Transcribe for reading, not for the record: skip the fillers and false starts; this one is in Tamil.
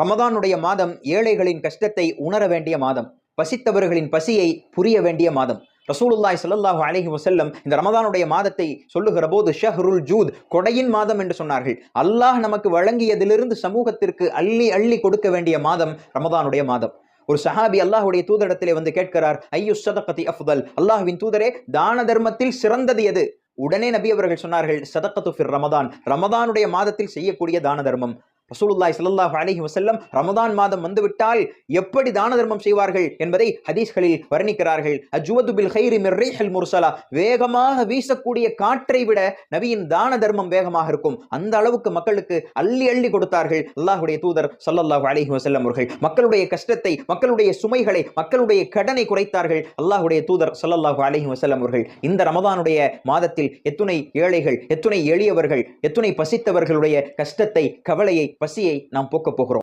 ரமதானுடைய மாதம் ஏழைகளின் கஷ்டத்தை உணர வேண்டிய மாதம், பசித்தவர்களின் பசியை புரிய வேண்டிய மாதம். ரசூலுல்லாஹி ஸல்லல்லாஹு அலைஹி வஸல்லம் இந்த ரமதானுடைய மாதத்தை சொல்லுகிற போது ஷஹ்ருல் ஜூத், கொடையின் மாதம் என்று சொன்னார்கள். அல்லாஹ் நமக்கு வழங்கியதிலிருந்து சமூகத்திற்கு அள்ளி அள்ளி கொடுக்க வேண்டிய மாதம் ரமதானுடைய மாதம். ஒரு சஹாபி அல்லாஹ்வுடைய தூதரிடத்திலே வந்து கேட்கிறார், ஐயு ஸதகதி அஃதல், அல்லாஹ்வின் தூதரே தான தர்மத்தில் சிறந்தது எது? உடனே நபி அவர்கள் சொன்னார்கள், ஸதகத்து ஃபிர் ரமதான், ரமதானுடைய மாதத்தில் செய்யக்கூடிய தான தர்மம். ரசூலுல்லாஹி ஸல்லல்லாஹு அலைஹி வஸல்லம் ரமதான் மாதம் வந்துவிட்டால் எப்படி தான தர்மம் செய்வார்கள் என்பதை ஹதீஸ்களில் வர்ணிக்கிறார்கள். அஜ்வது பில் கைரி மிர் ரீஹில் முர்சலா, வேகமாக வீசக்கூடிய காற்றை விட நபியின் தான தர்மம் வேகமாக இருக்கும். அந்த அளவுக்கு மக்களுக்கு அள்ளி அள்ளி கொடுத்தார்கள் அல்லாஹ்வுடைய தூதர் ஸல்லல்லாஹு அலைஹி வஸல்லம் அவர்கள். மக்களுடைய கஷ்டத்தை, மக்களுடைய சுமைகளை, மக்களுடைய கடனை குறைத்தார்கள் அல்லாஹ்வுடைய தூதர் ஸல்லல்லாஹு அலைஹி வஸல்லம் அவர்கள். இந்த ரமதானுடைய மாதத்தில் எத்துணை ஏழைகள், எத்துணை எளியவர்கள், எத்துணை பசித்தவர்களுடைய கஷ்டத்தை, கவலையை, பசியை நாம் போக்கப் போகிறோம்.